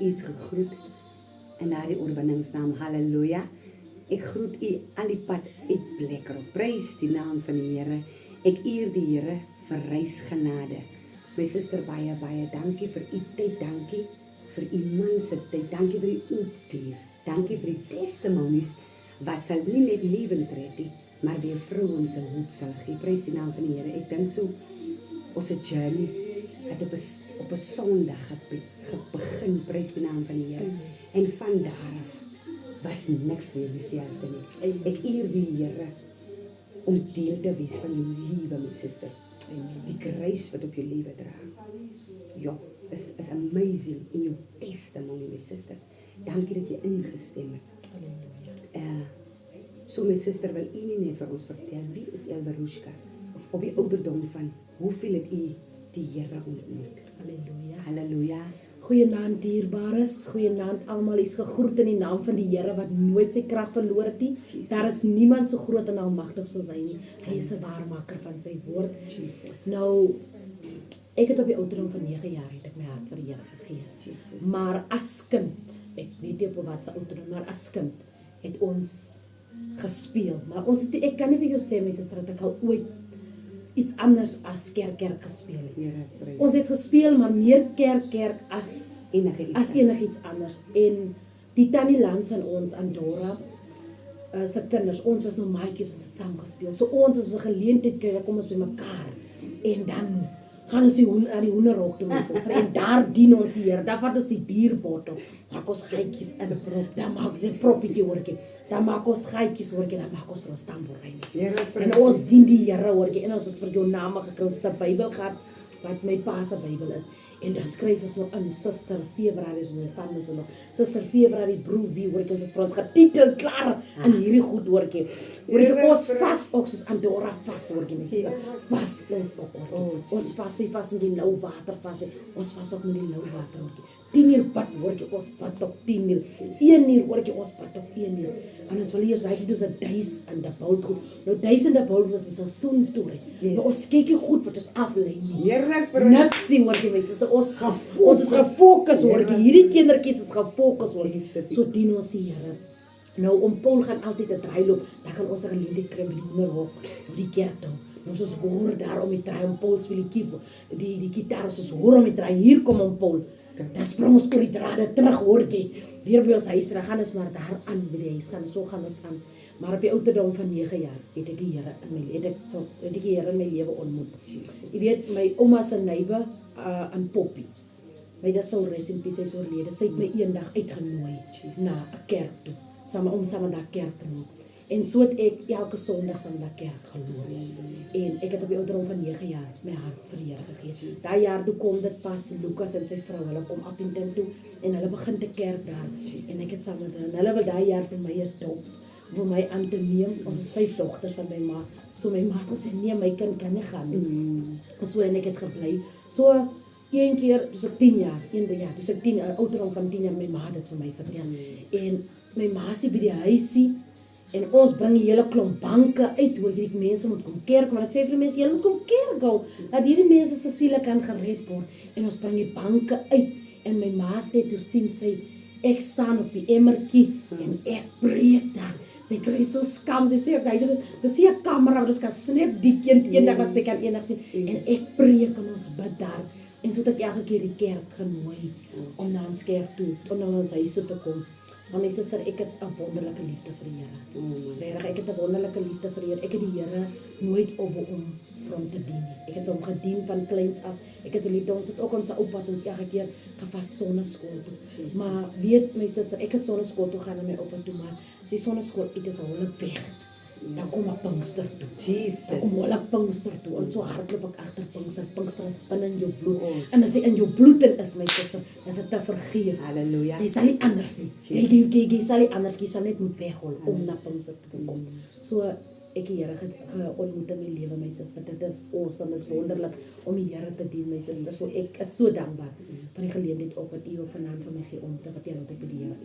u is gegroet in daardie oorwinningsnaam. Halleluja. Ek groet u al die pad uit Blackrock. Prys die naam van die Here. Ek eer die Here vir reisgenade. My suster, baie, baie dankie vir u tyd. Dankie vir u man se tyd. Dankie vir u oopdeur. Dankie vir die testimonies wat sal nie net lewens red nie, maar weer vrouens se hoop sal gee. Prys die naam van die Here. Ek dink so, ons journey het op 'n Sondag begin, prys die naam van die Here. En van daar af was niks weer dieselfde nie. Ek eer die Here om deel te wees van jou lewe, my suster. Die kruis wat op jou lewe dra. Ja, is amazing in jou testimony, my suster. Dankie dat jy ingestem het. So my suster, wil u nie net vir ons vertel, wie is Elberushka? Op die ouderdom van, hoeveel het u die Here ontmoet? Halleluja. Halleluja. Goeienaand dierbares, goeienaand almal, is gegroet in die naam van die Here wat nooit sy krag verloor het nie. Daar is niemand so groot en almagtig soos hy nie. Hy is 'n waarmaker van sy woord. Jesus. Nou, ek het op die ouderdom van 9 jaar het ek my hart vir die Here gegee. Jesus. Maar as kind, ek weet nie op wat se ouderdom, maar as kind het ons gespeel. Maar ek kan nie vir jou sê, my suster, dat ek al ooit iets anders as kerk gespeel het. Here, prys. Ons het gespeel, maar meer kerk as enigiets anders. En die tannie Lans aan ons, Andorra, se kinders, ons was nou maatjies, ons het saam gespeel. So ons as 'n geleentheid kry, kom ons by mekaar. En dan gaan ons aan die hoenderhok toe, my suster, en daar dien ons die Here. Daar vat ons die bierbottel, maak ons gaatjies in, dan maak ons 'n proppietjie hoortjie, dan maak ons gaatjies hoortjie, dan maak ons vir ons tamboerijn. En ons dien die Here hoortjie, en ons het vir jou name gekry, ons het 'n Bybel gehad, wat my pa se Bybel is. En dan skryf ons nog in Suster Februarie, is my van ons nog, Suster Februarie broer wie, hoortjie, ons het vir ons getitel klaar in hierdie goed hoortjie. Hoortjie, ons vas ook soos Andorra vas hoortjie, my suster, vas ons ook hoortjie. Ons vas met die lou water vas, ons vas ook met die lou water hoortjie. 10 uur bad hoortjie, ons bad op 10 uur. 1 uur hoortjie, ons bad op 1 uur. En ons wil hier sê, dit is 'n duisende bold goed. Nou duisende bold is 'n seisoen storie. Nou ons kyk nie goed wat ons aflei nie. Niks nie hoortjie, my suster, ons is gefokus hoortjie. Hierdie kindertjies is gefokus hoortjie. So dien ons die Here. Nou om Paul gaan altyd 'n draailoop, dan kan ons 'n geleentheid kry by die hoenderhok, by die kerk toe. Nou ons hoor daar om die draai om Paul speel die gitaar, ons hoor om die draai, hier kom om Paul. Dan sprong ons oor die drade terug hoortjie. Weer by ons huis, dan gaan ons maar daar aan by die huis, dan so gaan ons aan. Maar op die ouderdom van 9 jaar het ek die Here in my lewe ontmoet. Jy weet, my ouma se neighbor aan Poppy. My da sou rest in peace, sy oorlede. Sy het my eendag uitgenooi na 'n kerk toe, saam daar kerk te maak. En so het ek elke Sondag saam daar kerk geloop. En ek het op die ouderdom van 9 jaar my hart vir die Here gegee. Daai jaar toe kom dit Pastor Lucas en sy vrou, hulle kom Appington toe en hulle begin te kerk daar. En ek het saam met hulle, hulle wil daai jaar vir my 'n dop, vir my aan te neem. Ons is 5 dogters van my ma. So my ma het gesê, nee, my kind kan nie gaan nie. So en ek het gebly. So een keer, dus ek 10 jaar, dus ek 10, ouderdom van 10 jaar, my ma het dit vir my vertel. En my ma sê by die huisie, en ons bring die hele klomp banke uit, hoor hierdie mense moet kom kerk, want ek sê vir die mense, julle moet kom kerk hou, dat hierdie mense se siele kan gered word, en ons bring die banke uit, en my ma sê, toe sien sy, ek staan op die emmertjie, en ek breek daar, sy kry so skam, sy sê, dis sê 'n kamera, dus kan snap die kind, eendag wat sy kan eendag sien, en ek breek, en ons bid daar, en so het ek elke keer die kerk genooi, om na ons kerk toe, om na ons huis toe te kom. Want my suster, ek het 'n wonderlike liefde vir die Here. Regtig, ek het 'n wonderlike liefde vir die Here. Ek het die Here nooit opgehou om vir hom te dien. Ek het hom gedien van kleins af. Ek het 'n liefde. Ons het ook ons oupa ons elke keer gevat sonneskool toe. Maar weet my suster, ek het sonneskool toe gaan na my oupa toe, maar die sonneskool het is al weg. Dan kom ek Pinkster toe. Dan kom ek Pinkster toe. En so hardloop ek agter Pinkster. Pinkster is binne in jou bloed. En as hy in jou bloed is, my suster, is dit te vergeefs. Halleluja. Jy sal nie anders nie. Jy sal nie anders, jy sal net moet weghol om na Pinkster te kom. So ek die Here ontmoet in my lewe, my suster. Dit is awesome, is wonderlik om die Here te dien, my suster. So ek is so dankbaar vir die geleentheid ook wat u ook vanaand vir my gee om te vertel wat ek by die Here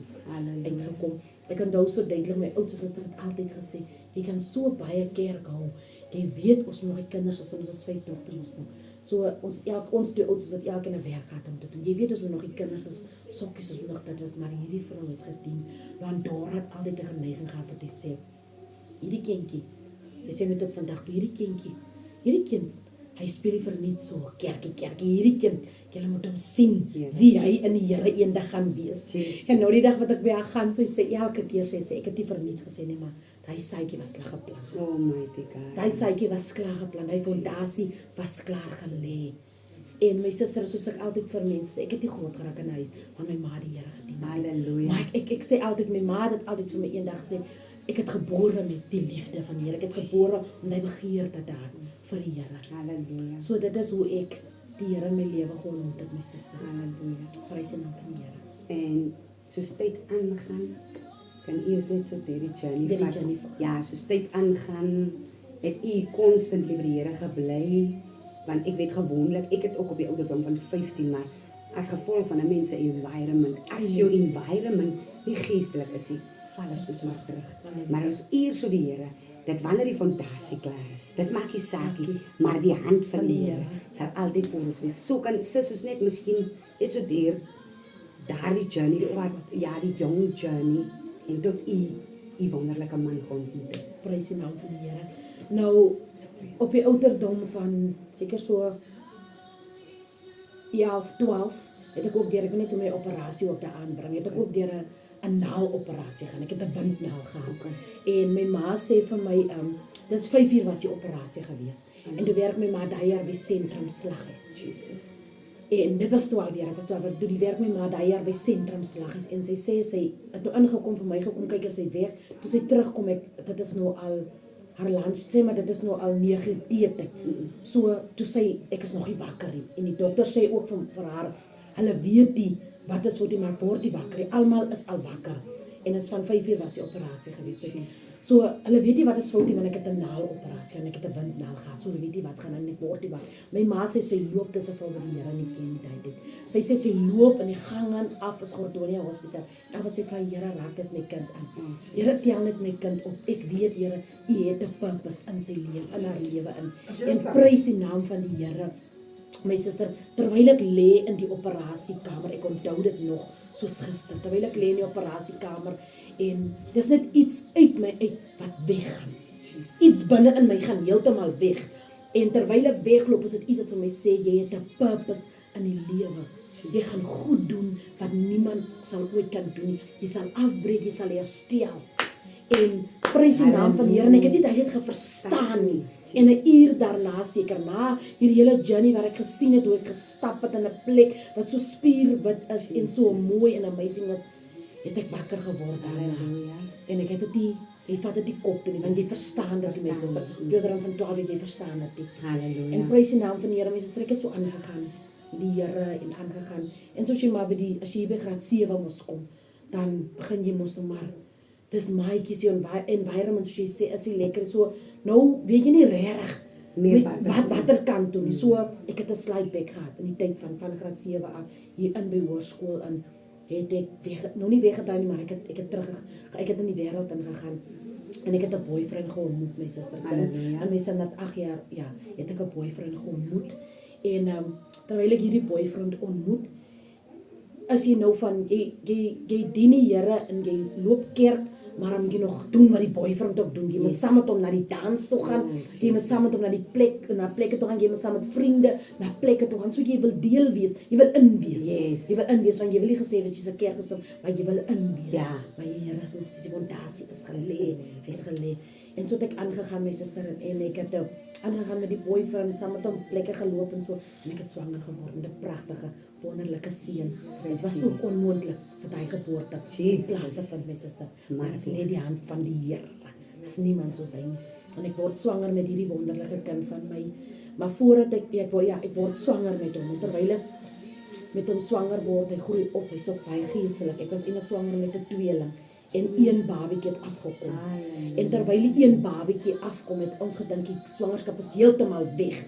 uitgekom. Ek onthou so duidelik, my oudste suster het altyd gesê, jy kan so baie kerk hou. Jy weet ons nog die kinders, as ons 5 dogters ons nog. So ons twee ouders het elkeen 'n werk gehad om te doen. Jy weet as we nog die kinders is, sokkies as we nog dit was, maar hierdie vrou het gedien. Want Dora het altyd 'n geneiging gehad wat hy sê, hierdie kindjie, sy sê net tot vandag, hierdie kind, hy speel nie vir net so, kerkie, hierdie kind, julle moet hom sien, wie hy in die Here eendag gaan wees. En nou die dag wat ek by haar gaan, sy sê elke keer, sy sê, ek het nie verniet gesê nie, maar daai saadjie was klaar geplant. Oh my God. Daai saadjie was klaar geplant, daai fondasie was klaar gelê. En my suster, soos ek altyd vir mense sê, ek het nie groot geraak in 'n huis, maar my ma die Here gedien. Halleluja. Maar ek sê altyd, my ma het altyd vir my eendag gesê, ek het gebore met die liefde van die Here. Ek het gebore om die begeerte te hê vir die Here. Halleluja. So dit is hoe ek die Here in my lewe gewoon ontmoet, my suster. Halleluja. Prys die naam van die Here. En soos tyd aangaan, kan u ons net so deur die journey Deur die vat. journey vat. Ja, soos tyd aangaan, het u constant by die Here gebly. Want ek weet gewoonlik, ek het ook op die ouderdom van 15, maar as gevolg van 'n mens se environment, as jou environment nie geestelik is nie, val ons dus maar terug. Maar ons eer so die Here, dat wanneer die fondasie klaar is, dit maak nie saak nie, maar die hand van die Here sal altyd vir ons wees. So kan sis ons net miskien net so deur daardie journey vat, ja, die jong journey, en tot u wonderlike man ontmoet. Prys die naam van die Here. Nou, op die ouderdom van seker so 11, 12, het ek ook deur, ek wil net om my operasie ook te aanbring, het ek ook deur 'n naaloperasie gaan. Ek het 'n windnaal gehad. En my ma sê vir my, dis 5 uur was die operasie gewees. En toe werk my ma daai jaar by Sentrum Slaghuis. Jesus. En dit was 12 jaar, ek was 12, toe die werk my ma daai jaar by Sentrum Slaghuis. En sy sê, sy het nou ingekom vir my, gekom kyk as sy weg. Toe sy terugkom, dit is nou al haar lunch sê, maar dit is nou al 9 tyd. So, toe sê, ek is nog nie wakker nie. En die dokter sê ook vir haar, hulle weet die, wat is wat die maar word die wakker. Almal is al wakker. En dit is van 5 uur was die operasie gewees. So, hulle weet nie wat is fout nie, want ek het 'n naaloperasie en ek het 'n windnaal gehad. So, hulle weet nie wat gaan en ek word nie wakker. My ma sê sy loop dis 'n vrou wat die Here nie ken die tyd het. Sy sê sy loop in die gang aan af is Gordonia Hospitaal. En wat sy vra, Here, raak dit my kind aan. Here, tel net my kind op. Ek weet, Here, U het 'n purpose in sy lewe, in haar lewe in. En prys die naam van die Here. My suster, terwyl ek lê in die operasiekamer, ek onthou dit nog soos gister, terwyl ek lê in die operasiekamer en dis net iets uit my uit wat weggaan. Iets binne in my gaan heeltemal weg. En terwyl ek wegloop, is dit iets wat vir my sê, jy het 'n purpose in die lewe. Jy gaan goed doen wat niemand sal ooit kan doen nie. Jy sal afbreek, jy sal herstel. En prys die naam van die Here, en ek het nie dit verstaan nie. En 'n uur daarna, seker na hierdie hele journey wat ek gesien het, hoe ek gestap het in 'n plek wat so spierwit is en so mooi en amazing is, het ek wakker geword daarna. En ek het dit nie, jy vat dit nie kop toe nie, want jy verstaan dit die mense. Ouderdom van 12, jy verstaan dit nie. Halleluja. En prys die naam van die Here, mense, ek het so aangegaan, die Here en aangegaan. En soos jy maar as jy by graad 7 mos kom, dan begin jy mos nou maar, dis maatjies, die environment, soos jy sê, is nie lekker, so, nou weet jy nie regtig watter kant toe nie. So, ek het 'n slide back gehad in die tyd van graad 7 af, hier in by hoërskool in, het ek nog nie weggedraai nie, maar ek het in die wêreld ingegaan. En ek het 'n boyfriend geontmoet, my suster. En my sin dat 8 jaar, ja, het ek 'n boyfriend geontmoet. En terwyl ek hierdie boyfriend ontmoet, is jy nou van, jy dien die Here en jy loop kerk, maar dan moet jy nog doen wat die boyfriend ook doen. Jy moet saam met hom na die dans toe gaan, jy moet saam met hom na plekke toe gaan, jy moet saam met vriende na plekke toe gaan, so jy wil deel wees, jy wil inwees. Jy wil inwees, want jy wil nie gesê wees, jy's 'n kerk gesom, maar jy wil inwees. Ja. Maar die Here is nie, die fondasie is gelê, hy's gelê. En so het ek aangegaan, my suster, en ek het aangegaan met die boyfriend, saam met hom plekke geloop en so, en ek het swanger geword met 'n pragtige, wonderlike seun. Dit was ook onmoontlik vir daai geboorte plaas te vind, my suster. Maar dit lê die hand van die Here. As niemand soos hy nie. En ek word swanger met hierdie wonderlike kind van my. Maar voordat ek word swanger met hom. Terwyl ek met hom swanger word, hy groei op, hy's ook baie geestelik. Ek was eintlik swanger met 'n tweeling. En een babietjie het afgekom. En terwyl die een babietjie afkom, het ons gedink die swangerskap is heeltemal weg.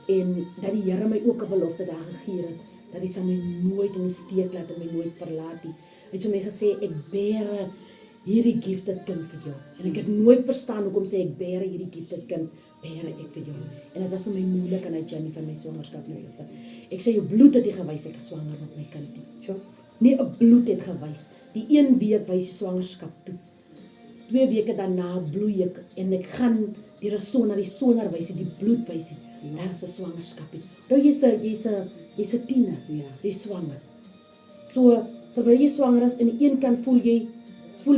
En dat die Here my ook 'n belofte daar gegee het, dat hy sal my nooit in die steek laat en my nooit verlaat nie. Hy het vir my gesê, ek bere hierdie gifted kind vir jou. En ek het nooit verstaan hoekom sê ek bere hierdie gifted kind bere ek vir jou. En dit was vir my moeilik aan die journey van my swangerskap, my suster. Ek sê jou bloed het nie gewys ek is swanger met my kind nie. Tjoh. Nie 'n bloed het gewys. Die 1 week wys die swangerskap toets. 2 weke daarna bloei ek en ek gaan deur 'n sonar, die sonar wys die bloed wys. Daar is 'n swangerskap. Nou jy's 'n tiener. Ja. Jy's swanger. So terwyl jy swanger is, aan die een kant voel die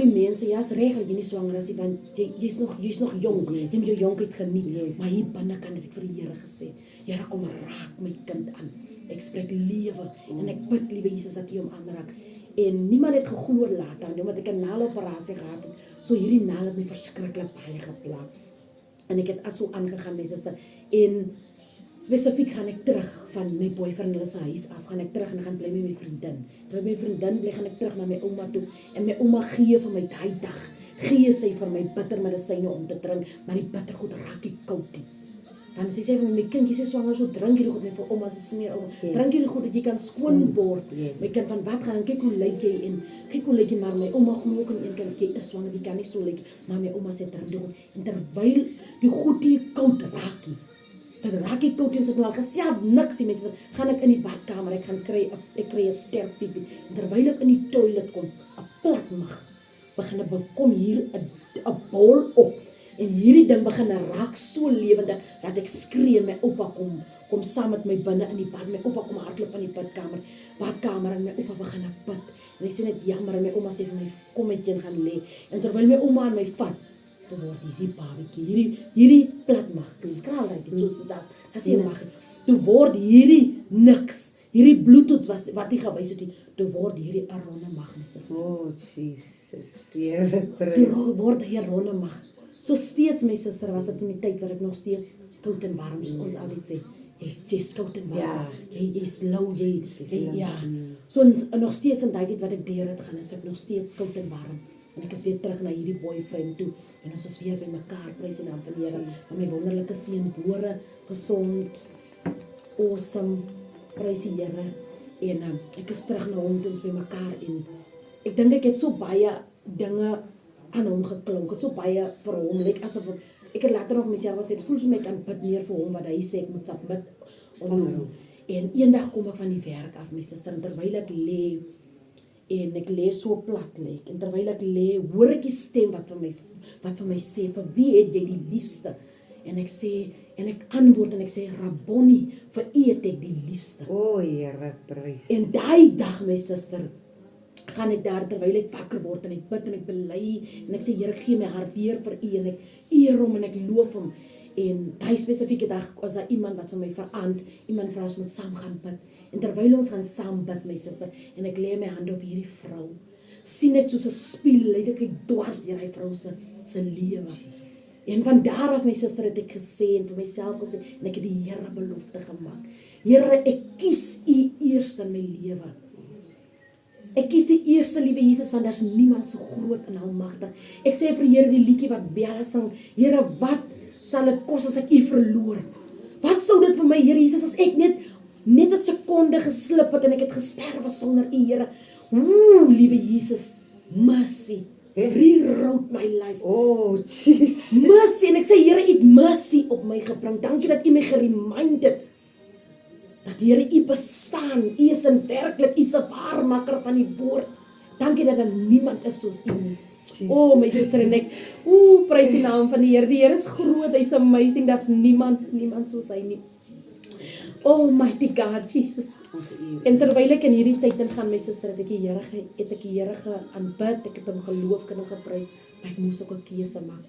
mense, ja, is reg dat jy nie swanger is nie, want jy's nog jong, Yes. jy moet jou jonkheid geniet, Yes. maar hier binnekant het ek vir die Here gesê, Here, kom raak my kind aan, ek spreek lewe, en ek bid, liewe Jesus, dat jy hom aanraak, en niemand het geglo later, omdat ek 'n naaloperasie gehad het, so hierdie naal het my verskriklik baie geplaag, en ek het so aangegaan, my suster, en spesifiek gaan ek terug van my boyfriend hulle se huis af, gaan ek terug en gaan bly met my vriendin. Terwyl my vriendin bly, gaan ek terug na my ouma toe en my ouma gee vir my daai dag, gee sy vir my bittermedisyne om te drink, maar die bittergoed raak nie koud nie. Want sy sê vir my kind, jy sê swanger, so drink hierdie goed, my vir ouma se smeer ouma, Yes. drink hierdie goed dat jy kan skoon word. Yes. My kind, van wat gaan, en kyk hoe lyk jy, en kyk hoe lyk jy, maar my ouma glo ook in een kind, jy is swanger, jy kan nie so lyk, maar my ouma sê drink die goed, en terwyl die goed hier koud raak nie, dit raak ek koud en sit nou al gesê niks nie, mense, gaan ek in die badkamer, ek kry 'n sterk piepie, en terwyl ek in die toilet kom, 'n plat mag, begin kom hier 'n bol op, en hierdie ding begin raak so lewendig, dat ek skree en my oupa kom saam met my binne in die bad, my oupa kom hardloop in die badkamer, en my oupa begin bid, en ek sê net jammer, en my ouma sê vir my, kom met jy gaan lê, en terwyl my ouma aan my vat, toe word hierdie babatjie, hierdie platmag, skraal uit, soos das nie mag, toe word hierdie niks, hierdie bloedtoets wat nie gewys het nie, toe word hierdie 'n ronde mag, my suster. Oh, Jesus, Here, Toe word hy 'n ronde mag. So steeds, my suster, was dit in die tyd waar ek nog steeds koud en warm, soos ons altyd sê, jy's koud en warm, Ja. jy's lou, jy ja. Mm. So nog steeds in daai tyd wat ek deur het gaan, is ek nog steeds koud en warm. En ek is weer terug na hierdie boyfriend toe, en ons is weer by mekaar, prys die naam van die Here, en my wonderlike seun, bore, gesond, awesome, prys die Here, en ek is terug na hom toe ons by mekaar, en ek dink ek het so baie dinge aan hom geklink, ek het so baie vir hom, asof ek het later nog myself gesê, het voel so my kan bid meer vir hom, wat hy sê, ek moet submit onder hom, en eendag kom ek van die werk af, my suster, en terwyl ek lê, en ek lê so plat lê, en terwyl ek lê, hoor ek die stem wat vir my sê, vir wie het jy die liefste? En ek sê, en ek antwoord en ek sê, Rabboni, vir u het ek die liefste. O, Here, prys. En daai dag, my suster, gaan ek daar, terwyl ek wakker word, en ek bid en ek bely, en ek sê, Here, gee my hart weer vir u, en ek eer hom, en ek loof hom, en daai spesifieke dag, was daar iemand wat vir my verand, iemand vir ons moet saam gaan bid, en terwyl ons gaan saam bid, my suster, en ek lê my hande op hierdie vrou, sien ek soos 'n spieël, lyk ek dwars deur hy vrou se lewe, en van daar af, my suster, het ek gesê, en vir myself gesê, en ek het die Here belofte gemaak, Here, ek kies u eerste in my lewe, ek kies die eerste, liewe Jesus, want daar's niemand so groot en almagtig. Ek sê vir Here die liedjie wat Bella sing, Here, wat sal dit kos as ek u verloor? Wat sou dit vir my, Here Jesus, as ek net 'n sekonde geslip het en ek het gesterwe sonder u, Here? Ooh, liewe Jesus, mercy, rewrote my life. Oh, Jesus. Mercy, en ek sê, Here, u het mercy op my gebring. Dankie dat u my geremind het, dat Here, u bestaan, u is in werklik, u is 'n waarmaker van die woord. Dankie dat daar niemand is soos u nie. Oh, my suster en ek, prys die naam van die Here. Die Here is groot, hy's amazing, daar's niemand soos hy nie. Oh, mighty God, Jesus. En terwyl ek in hierdie tyd ingaan, my suster, het ek die Here aanbid, ek het hom geloof, ek het hom geprys, maar ek moes ook 'n keuse maak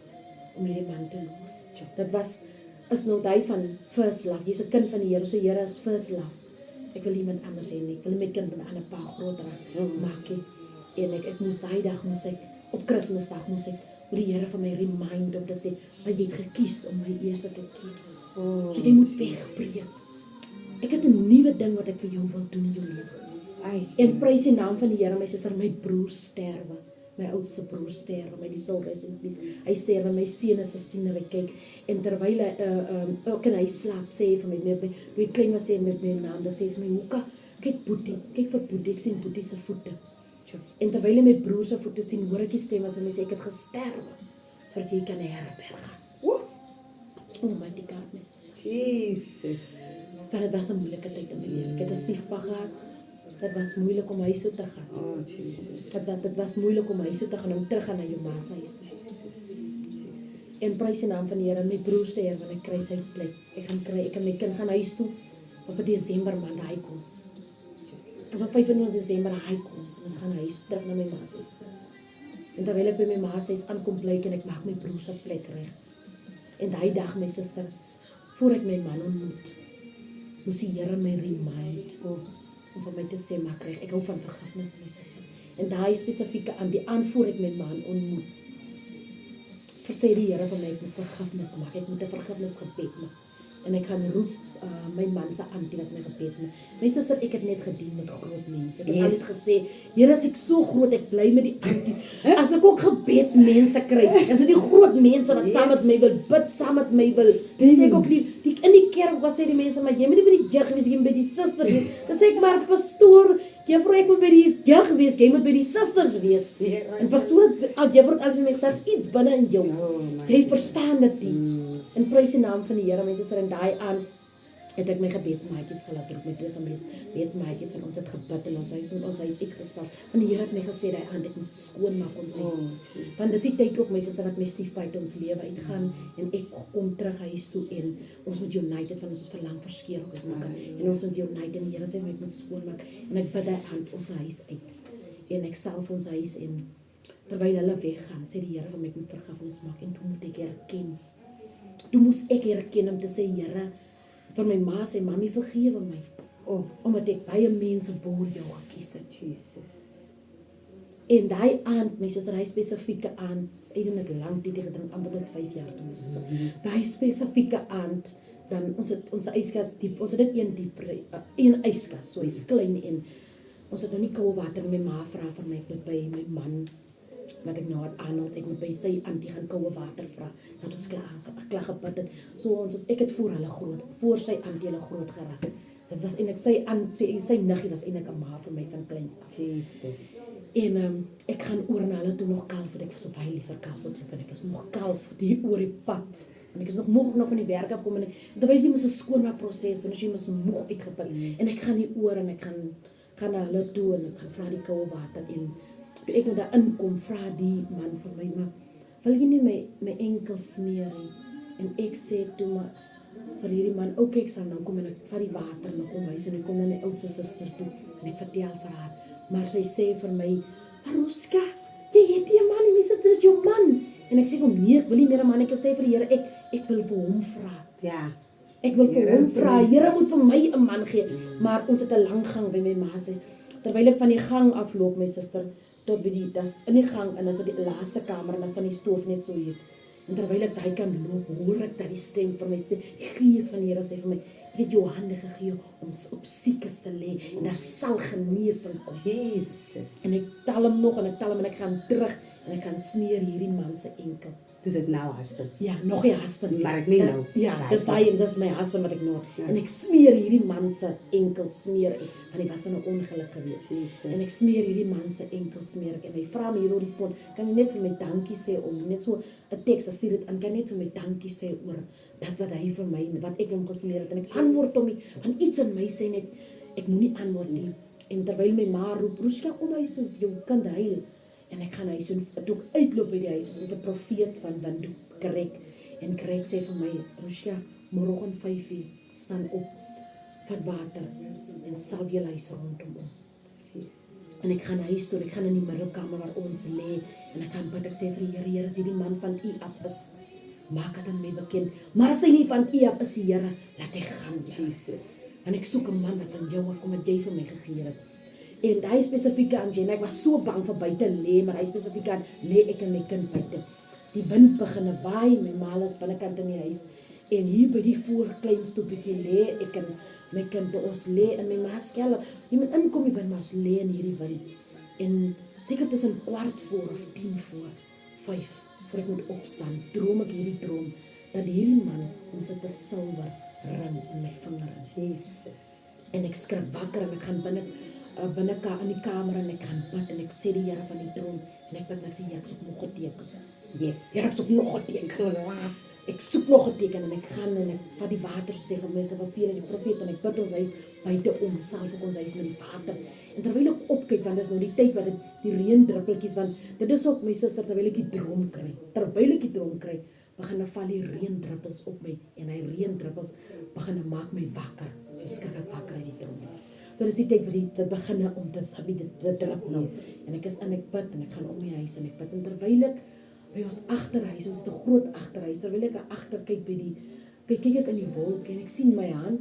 om hierdie man te los. Dit is nou die van first love, jy's 'n kind van die Here, so Here is first love. Ek wil iemand anders hê nie, ek wil my kind met 'n ander pa groter maak nie. En ek moes daai dag, op Kersdag moes ek die Here vir my remind om te sê, want jy het gekies om my eerste te kies. So jy moet wegbreek. Ek het 'n nuwe ding wat ek vir jou wil doen in jou lewe. En prys die naam van die Here, my suster, my broer sterwe. My oudste broer sterwe, my die soul rest in peace. Hy sterwe, my seun is 'n siener, kyk. En terwyl hy ook in hy slaap, sê hy vir my, toe ek klein was, sê hy met my naam, dan sê hy vir my, Hoeka, kyk Boetie, kyk vir Boetie, ek sien Boetie se voete. En terwyl hy my broer se voete sien, hoor ek die stem wat vir my sê, ek het gesterwe, sodat jy kan herberg gaan. Oh my God, my sister. Jesus. Want het was 'n moeilike tyd in my lewe. Ek het 'n stiefpa gehad. Dit was moeilik om huis toe te gaan. Oh, Jesus. Dit was moeilik om huis toe te gaan, om terug gaan na jou ma se huis toe. En prys die naam van die Here, my broer sê Here, want ek kry sy plek. Ek en my kind gaan huis toe op 'n Desember maand, daai koms. Op 25 Desember daai koms en ons gaan huis terug na my ma se huis toe. En terwyl ek by my ma se huis aankom bly en ek maak my broer se plek reg. En daai dag my suster, voor ek my man ontmoet, moes die Here my remind om vir my te sê, maar ek hou van vergifnis my suster. En daai spesifieke aan die aanvoer ek my man ontmoet, sê die Here vir my, ek moet vergifnis maak, ek moet 'n vergifnisgebed maak. En ek gaan roep my man se auntie was my gebedsman. My suster, ek het net gedien met groot mense. Ek het altyd gesê, Here, as ek so groot, ek bly met die auntie. As ek ook gebedsmense kry, as dit die groot mense wat saam met my wil bid, saam met my wil. Dis sê ek ook nie, in die kerk was sê die mense, maar jy moet nie by die jeug wees, jy moet by die susters wees. Dan sê ek, maar pastoor, juffrou, ek moet by die jeug wees, jy moet by die susters wees. En pastoor, juffrou het al vir my gesê, daar's iets binne in jou. Jy verstaan dit nie. En prys die naam van die Here, my suster, en daai aan het ek my gebedsmaatjies gelaat, met my twee gebedsmaatjies en ons het gebid en ons huis uitgesal. Want die Here het my gesê, daai aan, ek moet skoonmaak ons huis. Want dis die tyd ook, my suster, wat my stiefpa uit ons lewe uitgaan en ek kom terug huis toe en ons moet united, want ons is verlang verskeer ook uit mekaar. En ons moet united en die Here sê, ek moet skoonmaak. En ek bid daai aan ons huis uit. En ek salf ons huis en terwyl hulle weggaan, sê die Here vir my, ek moet vergifnis maak en toe moet ek erken. Toe moes ek erken om te sê, Here, vir my ma sê, mami vergewe my. Omdat ek baie mense voor jou gekies het. Jesus. En daai aand, my suster, daai spesifieke aand, Eden het lang tyd gedrink, amper tot 5 jaar toe, my suster. Daai spesifieke aand, dan ons yskas diep, ons het dit een yskas, so hy's klein en ons het nou nie koue water, my ma vra vir my, ek moet by my man, wat ek nou het aanhoud, ek moet by sy auntie gaan koue water vra, dat ons klaar gebid het. So ek het voor sy auntie hulle groot geraak. Dit was eintlik sy niggie was eintlik 'n ma vir my van kleins af. Jesus. En ek gaan oor na hulle toe nog kalf, want ek was op baie lief vir kalf en ek is nog kalf hier oor die pad. En ek is nog moeg van die werk afkom en terwyl jy moet 'n skoonmaakproses doen, as jy moet moeg uitgeput. En ek gaan hier oor en ek gaan na hulle toe en ek gaan vra die koue water en toe ek nou daar inkom, vra die man vir my, maar wil jy nie my enkel smeer nie? En ek sê toe maar vir hierdie man, ek sal nou kom en ek vat die water en ek kom huis en ek kom na my oudste suster toe en ek vertel vir haar, maar sy sê vir my, Aruska, jy het nie 'n man nie, my suster is jou man. En ek sê vir hom, nee, ek wil nie meer 'n man, ek sê vir die Here, ek wil vir hom vra. Ja. Ek wil vir hom vra, Here moet vir my 'n man gee. Maar ons het 'n lang gang by my ma se huis. Terwyl ek van die gang afloop, my suster, tot by das in die gang en as dit die laaste kamer en as dan die stoof net so hier. En terwyl ek daai kan loop, hoor ek dat die stem vir my sê, die Gees van die Here sê vir my, ek het jou hande gegee om op siekes te lê en daar sal genesing kom. Jesus. En ek tel hom nog en ek gaan terug en ek gaan smeer hierdie man se enkel. Dus het nou husband. Ja, nog die husband. Maar ek nie nou. Ja, dis my husband wat ek nou. Ja. En ek smeer hierdie man se enkel smeer ek, want hy was in 'n ongeluk gewees. Jesus. En ek smeer hierdie man se enkel smeer ek en hy vra my hier oor die foon, kan jy net vir my dankie sê om net so 'n teks as stuur dit aan, kan net vir my dankie sê oor dat wat hy vir my wat ek hom gesmeer het en ek antwoord hom nie, want iets in my sê net ek moenie antwoord nie. En terwyl my ma roep, Roska, kom huis toe, jou kind huil. En ek gaan huis en toe ek uitloop by die huis, soos 'n profeet van Windhoek, Krek. En Krek sê vir my, Roska, môre om 5:00 staan op, vat water en salf jou huis rondom om. En ek gaan huis toe, ek gaan in die middelkamer waar ons lê en ek gaan bid, ek sê vir die Here, as hierdie man van U af is, maak dit aan my bekend. Maar as hy nie van U af is, die Here, laat hy gaan. Jesus. En ek soek 'n man wat van jou afkom, wat jy vir my gegee het. En hy spesifieke aan Jenna, ek was so bang vir buite lê, maar hy spesifieke aan lê ek en my kind buite. Die wind begin waai, my ma is binnekant in die huis. En hier by die voorklein stoepie lê ek en my kind, ons lê in my ma skel. Jy moet inkom die wind, maar ons lê in hierdie wind. En seker tussen 4:15 voor ek moet opstaan, droom ek hierdie droom dat hierdie man ons het 'n silwer ring in my vinger. Jesus. En ek skrik wakker en ek gaan binne binne in die kamer en ek gaan bid en ek sê die Here van die troon en ek bid en ek sê ek soek nog 'n teken. Yes. Here, ek soek nog 'n teken. So laas. Ek soek nog 'n teken en ek gaan en ek vat die water sê gemeente van Veer en die profeet en ek bid ons huis buite om, salf ek ons huis met die water. En terwyl ek opkyk, want dis nou die tyd wat die reendruppeltjies, want dit is ook my suster, terwyl ek die droom kry. Terwyl ek die droom kry, begin val die reendruppels op my en hy reendruppels begin maak my wakker. So skrik ek wakker uit die droom. So dis die tyd wat dit begin om te sabie dit drup nou. En ek is in ek bid en ek gaan om my huis en ek bid en terwyl ek by ons agterhuis, ons het 'n groot agterhuis, terwyl ek agter kyk by die kyk ek in die wolk en ek sien my hand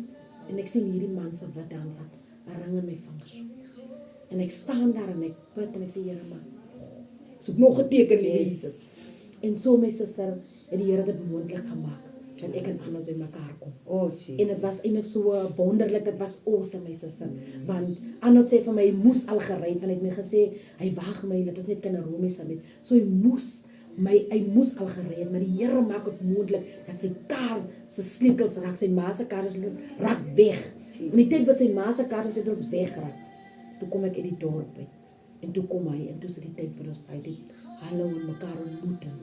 en ek sien hierdie man se wit hand wat 'n ring in my vingers. En ek staan daar en ek bid en ek sê Here, maar soek nog 'n teken, liewe Jesus. En so my suster het die Here dit moontlik gemaak dat ek en Arnold by mekaar kom. Oh, Jesus. En dit was eintlik so wonderlik, dit was awesome my suster. Want Arnold sê vir my hy moes al gery het, want hy het my gesê hy wag my, dit is net kinderromies saam. So hy moes al gery het, maar die Here maak dit moontlik dat sy kar se sleutels raak, sy ma se kar se sleutels raak weg. En die tyd wat sy ma se kar se sleutels wegraak, toe kom ek uit die dorp uit. En toe kom hy en toe sit die tyd vir ons tyd. Hallo en mekaar ontmoet en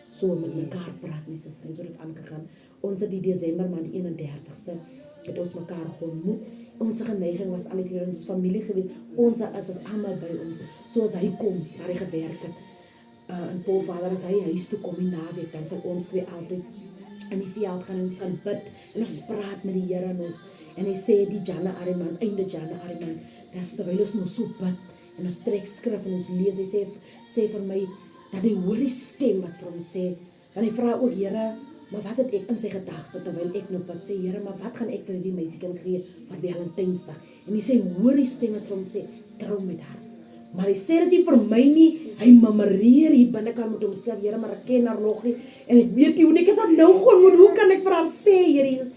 so met mekaar praat, my suster. En so het dit aangegaan. Ons het die Desember maand die 31ste het ons mekaar ontmoet. Ons geneiging was al die ons familie gewees. Ons is almal by ons. So as hy kom, waar hy gewerk het, en Paul vader as hy huis toe kom die naweek, dan sal ons twee altyd in die veld gaan en ons gaan bid en ons praat met die Here en hy sê die Jana Ariman, einde Jana Ariman, dis terwyl ons nou so bid en ons trek skrif en ons lees, hy sê vir my dat hy hoor die stem wat vir hom sê, want hy vra ook Here, maar wat het ek in sy gedagte terwyl ek nou bid, sê Here, maar wat gaan ek vir die meisiekind gee vir Valentynsdag? En hy sê hoor die stem wat vir hom sê, trou met haar. Maar hy sê dit nie vir my nie, hy memoreer hier binnekant met homself, Here, maar ek ken haar nog nie, en ek weet nie hoe ek dit nou gaan, hoe kan ek vir haar sê, Here Jesus?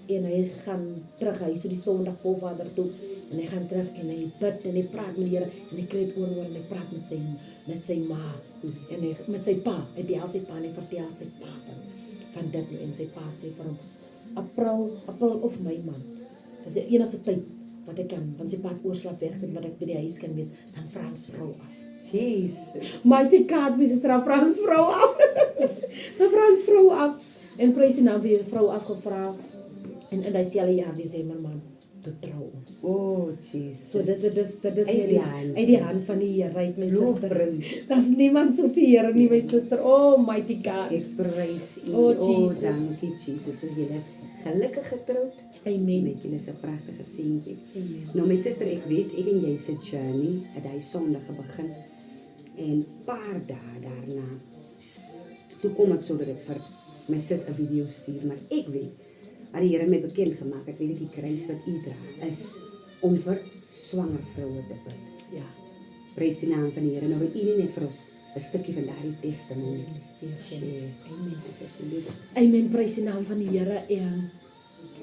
En hy gaan terug, hy is so die Sondag Polvader toe, en hy gaan terug, en hy bid, en hy praat met die Here, en hy kry het oor, en hy praat met sy ma, en hy, met sy pa, hy bel sy pa, en hy vertel sy pa van dit nou, en sy pa sê vir hom, April of Mei man, dis die enigste tyd, wat ek kan, want sy pa het oorslaap werk, wat ek by die huis kan wees, dan vra ons vrou af. Jesus. Mighty God, my sister, dan vra ons vrou af. Dan vra ons vrou af. En prys die naam vir die vrou afgevra. En in die selfde jaar Desember man, toe trou ons. Oh, Jesus. So dit is Uit die hand van die Here, uit my Loofbring. suster. Daar's niemand soos die Here nie, my suster. Oh, mighty God. Ek prys U. Oh, Jesus. Dankie Jesus. So julle is gelukkig getroud. Amen. Met julle se pragtige seentjie. Amen. Nou my suster, ek weet ek en jy se journey het hy Sondag begin. En paar dae daarna toe kom ek sodat ek vir my sus 'n video stuur, maar ek weet wat die Here my bekend gemaak het, weet ek die kruis wat U dra is om vir swanger vroue te bid. Ja. Prys die naam van die Here. Nou wil U nie net vir ons 'n stukkie van daardie testimonie Amen. Amen. Amen, prys die naam van die Here. En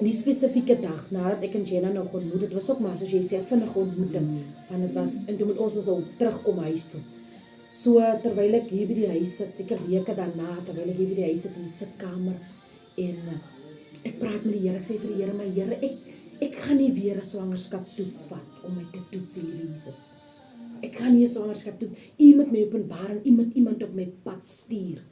die spesifieke dag nadat ek en Jenna nog ontmoet, dit was ook maar soos jy sê 'n vinnige ontmoeting, want dit was en toe moet ons mos al terugkom huis toe. So terwyl ek hier by die huis sit, seker weke daarna, terwyl ek hier by die huis sit in die sitkamer en ek praat met die Here, ek sê vir die Here, maar Here, ek gaan nie weer 'n swangerskap toets vat om my te toets, liewe Jesus. Ek gaan nie 'n swangerskap toets. U moet my openbaring, u moet iemand op my pad stuur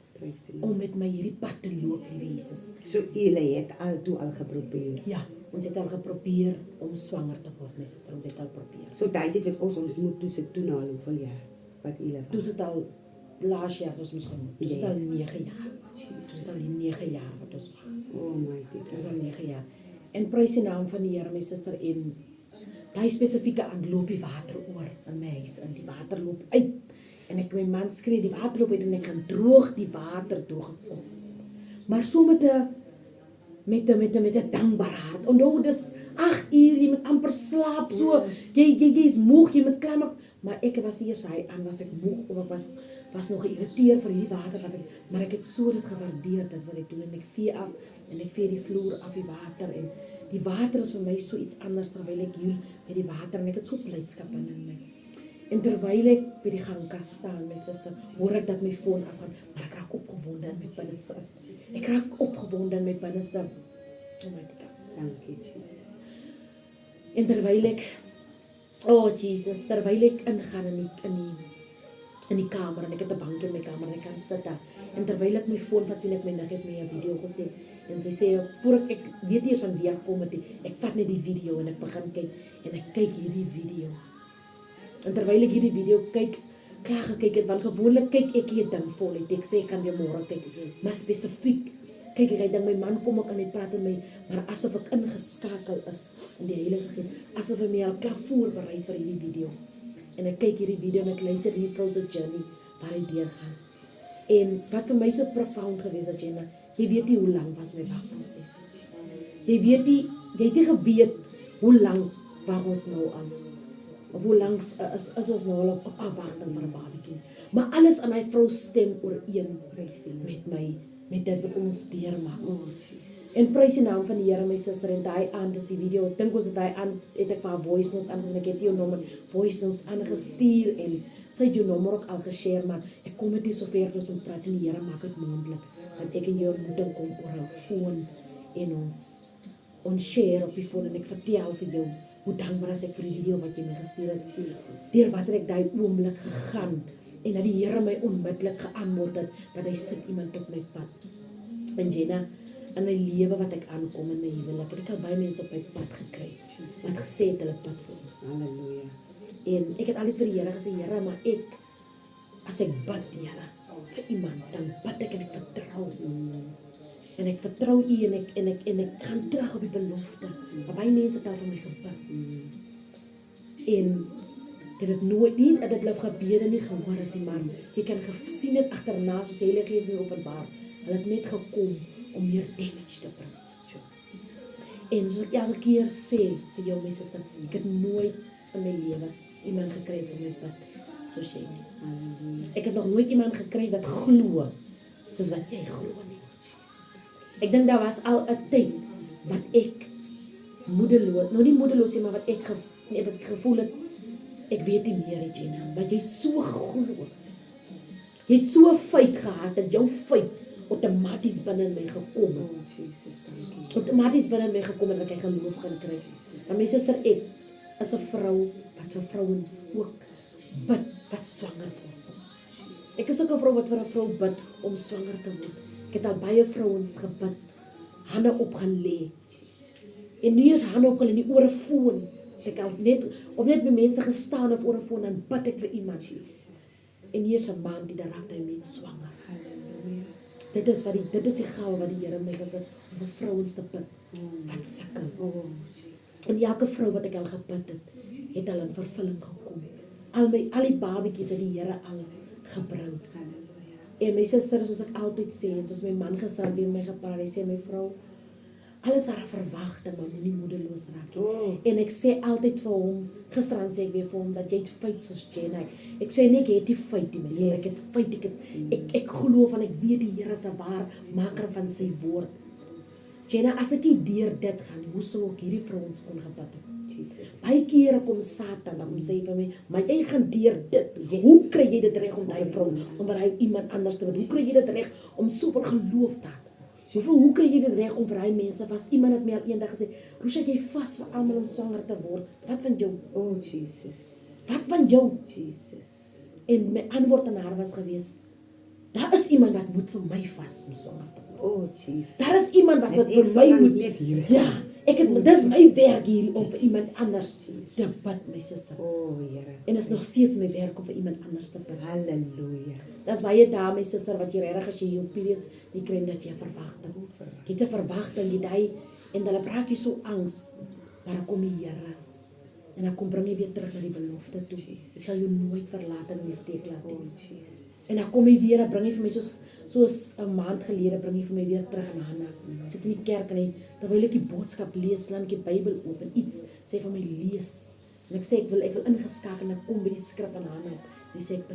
om met my hierdie pad te loop, liewe Jesus. So julle het al geprobeer. Ja, ons het al geprobeer om swanger te word, my suster, ons het al probeer. So daai het ons ontmoet toe se toe al hoeveel jaar wat julle Toe is dit al laas jaar was ons ontmoet. Dit is al 9 jaar. Dit is al die 9 jaar wat ons wag. Oh my Dit is God. al 9 jaar. En prys die naam van die Here, my suster, en daai spesifieke aand loop die water oor in my huis, en die water loop uit. En ek my man skree, die water loop uit en ek gaan droog die water toegekom. Maar so met 'n dankbare hart. Onthou dis 8 uur, jy moet amper slaap, so jy's moeg, jy moet klim, maar ek was eers hy aan, was ek moeg of ek was nog geïrriteerd vir hierdie water wat maar ek het so dit gewaardeer dit wat ek doen en ek vee af en ek vee die vloer af die water en die water is vir my so iets anders terwyl ek hier by die water en ek het so blydskap in my. En terwyl ek by die gangkas staan, my suster, hoor ek dat my foon afgaan, maar ek raak opgewonde in my binneste. Ek raak opgewonde in my binneste. Oh my God. Dankie Jesus. En terwyl ek Oh Jesus, terwyl ek ingaan in die kamer en ek het 'n bank in my kamer en ek kan sit daar. En terwyl ek my foon vat, sien ek my nig het my 'n video gestuur en sy sê voor ek weet nie eens van wie afkom het nie. Ek vat net die video en ek begin kyk en ek kyk hierdie video. En terwyl ek hierdie video kyk, klaar gekyk het, want gewoonlik kyk ek hier ding vol het. Ek sê ek gaan weer môre kyk, maar spesifiek kyk ek ding, my man kom ook aan en praat met my, maar asof ek ingeskakel is in die Heilige Gees, asof hy my al klaar voorberei vir hierdie video. En ek kyk hierdie video en ek luister hierdie vrou se journey waar hy deurgaan. En wat vir my so profound gewees het, Jenna, jy weet nie hoe lank was my wagproses. Jy het nie geweet hoe lank wag ons nou aan. Of hoe lank is ons nou al op afwagting vir 'n babatjie. Maar alles aan my vrou stem ooreen met dit wat ons deurmaak. En prys die naam van die Here, my suster, en daai aand is die video, ek dink ons het daai aand, het ek vir haar voice notes en ek het jou nommer voice notes aangestuur en sy het jou nommer ook al geshare, maar ek kom dit nie so ver ons moet praat en die Here maak dit moontlik dat ek en jou ontmoeting kom oor 'n foon en ons share op die foon en ek vertel vir jou hoe dankbaar is ek vir die video wat jy my gestuur het, deur wat ek daai oomblik gegaan en dat die Here my onmiddellik geantwoord het dat hy sit iemand op my pad. En Jenna, in my lewe wat ek aankom in my huwelik, het ek al baie mense op my pad gekry wat gesê het hulle pad vir ons. Halleluja. En ek het altyd vir die Here gesê, Here, maar as ek bid, Here, vir iemand, dan bid ek en ek vertrou. En ek vertrou U en ek gaan terug op die belofte. Maar baie mense het al vir my gebid. En dit het nooit nie, dat hulle gebede nie gehoor is nie, maar jy kan gesien het agterna, soos die Heilige Gees nie openbaar. Hulle het net gekom om meer damage te bring. En soos ek elke keer sê vir jou, my suster, ek het nooit in my lewe iemand gekry wat my bid soos jy nie. Ek het nog nooit iemand gekry wat glo soos wat jy glo nie. Ek dink daar was al 'n tyd wat ek moedeloos, nou nie moedeloos nie, maar wat ek gevoel het, ek weet nie meer, Jenna, maar jy het so geglo. Jy het so 'n feit gehad dat jou feit outomaties binne in my gekom het. Outomaties binne in my gekom het dat ek geloof gaan kry. En my suster, ek is 'n vrou wat vir vrouens ook bid wat swanger word. Ek is ook 'n vrou wat vir 'n vrou bid om swanger te word. Ek het al baie vrouens gebid, hande opgelê. En nie eens hande opgelê nie, oor 'n foon. Ek al net met mense gestaan of oor 'n foon en bid ek vir iemand. En hier is 'n man die raak hy mens swanger. Dit is die gawe wat die Here my gesit om vir vrouens te bid wat sukkel. En elke vrou wat ek al gebid het al in vervulling gekom. Al die babatjies het die Here al gebring. En my suster, soos ek altyd sê, en soos my man gister weer my gepraat, hy sê, my vrou, alles haar verwagting, maar moenie moedeloos raak nie. En ek sê altyd vir hom, gisteraan sê ek weer vir hom, dat jy het feit soos Jenna. Ek sê nie, ek het die feit nie, my suster, ek het feit, ek geloof en ek weet die Here is 'n waar maker van sy woord. Jenna, as ek nie deur dit gaan, hoe sou ek hierdie vrouens kon gebid het? Baie kere kom Satan, dan kom sê vir my, maar jy gaan deur dit. Hoe kry jy dit reg om daai vrou, om by iemand anders te bid? Hoe kry jy dit reg om so vir geloof te hê? Hoe kry jy dit reg om vir hy mense vas? Iemand het my al eendag gesê, Roosha, jy vas vir almal om swanger te word. Wat van jou? Oh, Jesus. Wat van jou? Jesus. En my antwoord aan haar was gewees, daar is iemand wat moet vir my vas om swanger te word. Oh, Jesus. Daar is iemand wat vir my moet. Ja, dis my werk hier om vir iemand anders te bid, my suster. Oh, Here. En is nog steeds my werk om vir iemand anders te bid. Halleluja. Dis baie dae, my suster, wat jy regtig as jy jou periods nie kry, dat jy verwagting. Jy het 'n verwagting, jy daai en hulle raak jy so angs. Maar dan kom die Here en dan kom bring jy weer terug na die belofte toe. Ek sal jou nooit verlaat en in die steek laat nie. En dan kom hy weer, dan bring hy vir my soos 'n maand gelede bring hy vir my weer terug na Hanna. Ek sit in die kerk en terwyl ek die boodskap lees, slaan ek die Bybel oop en iets sê vir my lees. En ek sê ek wil ingeskakel en ek kom by die skrif van Hanna. En sê ek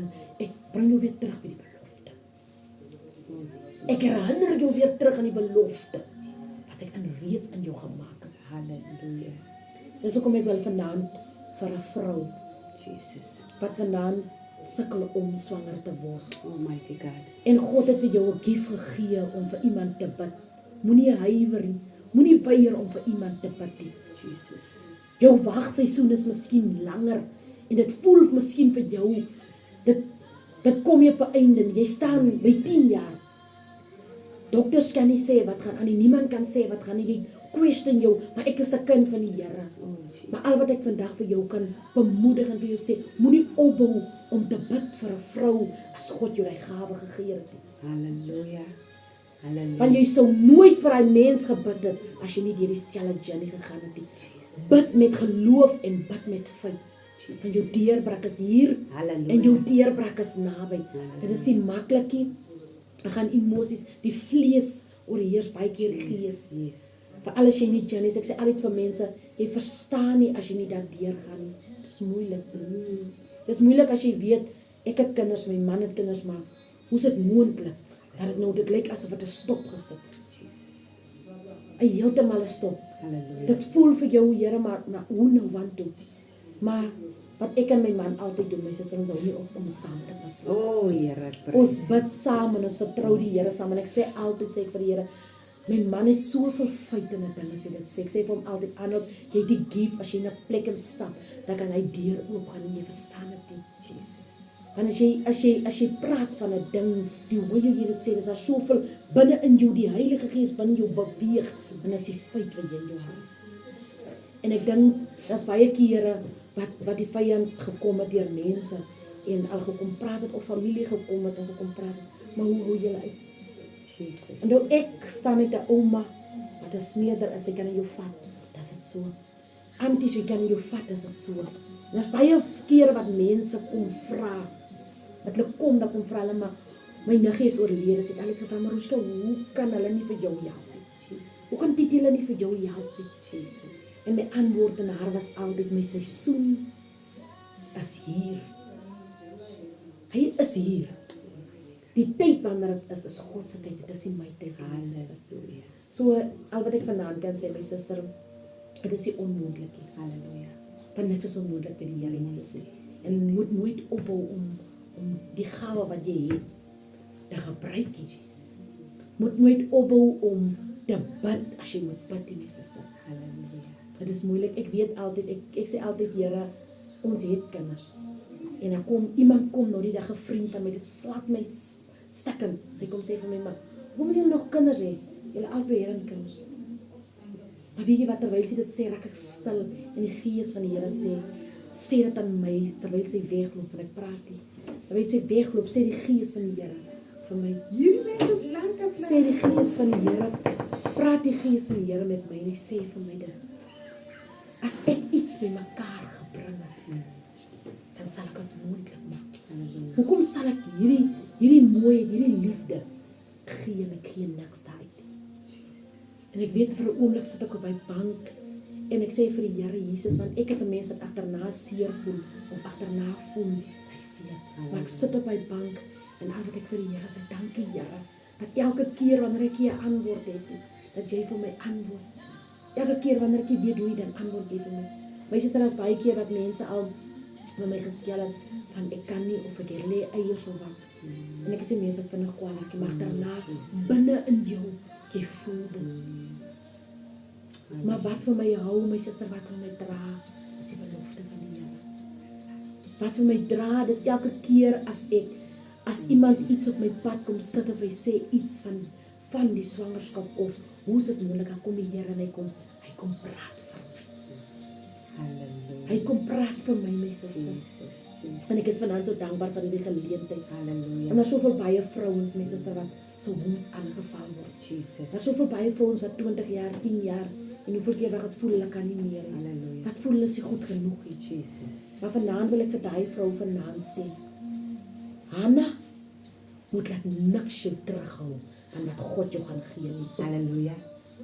bring jou weer terug by die belofte. Ek herinner jou weer terug aan die belofte wat ek reeds aan jou gemaak het. Halleluja. Dis hoekom ek wil vanaand vir 'n vrou, Jesus. wat vanaand sukkel om swanger te word. Almighty God. En God het vir jou 'n gift gegee om vir iemand te bid. Moenie huiwer nie. Moenie weier om vir iemand te bid nie. Jesus. Jou wagseisoen is miskien langer en dit voel miskien vir jou dit kom jy op 'n einde en jy staan by 10 jaar. Dokters kan nie sê wat gaan aan nie, niemand kan sê wat gaan nie, jy question jou, maar ek is 'n kind van die Here. Maar al wat ek vandag vir jou kan bemoedig en vir jou sê, moenie opbou om te bid vir 'n vrou as God jou die gawe gegee het. Halleluja. Halleluja. Want jy sou nooit vir hy mens gebid het as jy nie deur dieselfde journey gegaan het nie. Bid met geloof en bid met feit. Want jou deurbraak is hier. Halleluja. En jou deurbraak is naby. Dit is nie maklik nie. Dan gaan emosies, die vlees oorheers baie keer die gees. Vir al as jy nie journeys, ek sê altyd vir mense, jy verstaan nie as jy nie daar deurgaan nie. Dit is moeilik. Dit is moeilik as jy weet, ek het kinders, my man het kinders, maar hoe is dit moontlik? Dat dit lyk asof het 'n stop gesit. 'n Heeltemal 'n stop. Halleluja. Dit voel vir jou, Here, maar hoe nou want toe? Maar wat ek en my man altyd doen, my suster, ons hou nie op om saam te bid. O, Here, ek prys. Ons bid saam en ons vertrou die Here saam en ek sê altyd, sê ek vir die Here, my man het soveel feite en dinge sê dit sê. Ek sê vir hom altyd aanloop, jy het die gift as jy in 'n plek instap, dan kan hy deur oopgaan en jy verstaan dit nie. Want as jy praat van 'n ding, die hoe jy dit sê, dis daar soveel binne in jou, die Heilige Gees binne jou beweeg en as die feit wat jy in jou hart. En ek dink daar's baie kere wat die vyand gekom het deur mense en al gekom praat het of familie gekom het en gekom praat het, maar hoe julle uit? En nou ek staan met 'n ouma wat 'n smeerder is, sy kan in jou vat, dis dit so. Anties, jy kan in jou vat, dis dit so. En daar's baie kere wat mense kom vra, dat hulle kom, dan kom vra hulle, maar my niggie is oorlede, sy het altyd gevra, maar Roska, hoe kan hulle nie vir jou help nie? Hoe kan Titi hulle nie vir jou help nie? En my antwoord aan haar was altyd, my seisoen is hier. Hy is hier. Die tyd wanneer dit is God se tyd, dit is nie my tyd nie, my suster. So, al wat ek vanaand kan sê, my suster, dit is nie onmoontlik nie. Halleluja. Want niks is onmoontlik by die Here Jesus nie. En moet nooit ophou om die gawe wat jy het te gebruik nie. Moet nooit ophou om te bid as jy moet bid, my suster. Halleluja. Dit is moeilik. Ek weet altyd, ek sê altyd, Here, ons het kinders. En dan iemand kom nou die dag, 'n vriend van my, dit slaat my stikken. Sy kom sê vir my, maar hoe wil jy nog kinders hê? Julle albei het kinders. Maar weet jy wat, terwyl sy dit sê, raak ek stil en die Gees van die Here sê dit aan my, terwyl sy wegloop, en ek praat nie. Terwyl sy wegloop, sê die Gees van die Here vir my, Hierdie mense is lank sê die Gees van die Here, praat die Gees van die Here met my, en hy sê vir my dit, as ek iets by mekaar gebring het, dan sal ek dit moontlik maak. Hoekom sal ek hierdie mooiheid, hierdie liefde gee en ek gee niks daaruit? En ek weet vir 'n oomblik sit ek op my bank en ek sê vir die Here Jesus, want ek is 'n mens wat agterna seer voel, of agterna voel hy seer. Maar ek sit op my bank en al wat ek vir die Here sê, dankie Here, dat elke keer wanneer ek hier 'n antwoord het, dat jy vir my antwoord. Elke keer wanneer ek weet hoe jy dan antwoord gee vir my. My suster, is baie keer wat mense al met my geskel het, van ek kan nie, of ek lê eiers of wat. En ek sê mense vinnig kwaad, maar daarna, binne in jou, jy voel dit. Maar wat vir my hou, my suster, wat vir my dra, is die belofte van die Here. Wat vir my dra, dis elke keer as iemand iets op my pad kom sit, of hy sê iets van die swangerskap, of hoe is dit moontlik, dan kom die Here en hy kom praat vir my. Halleluja. Hy kom praat vir my suster. En ek is vanaand so dankbaar vir hierdie geleentheid. Halleluja. En daar is soveel baie vrouens, my suster, wat so homs aangeval word. Daar is soveel baie vrouens wat 20 jaar, 10 jaar, en hoeveel keer wat voel hulle kan nie meer. Halleluja. Wat voel hulle is nie goed genoeg nie. Jesus. Maar vanaand wil ek vir daai vrou vanaand sê, Hanna, moet laat niks jou terughou van wat God jou gaan gee nie. Halleluja.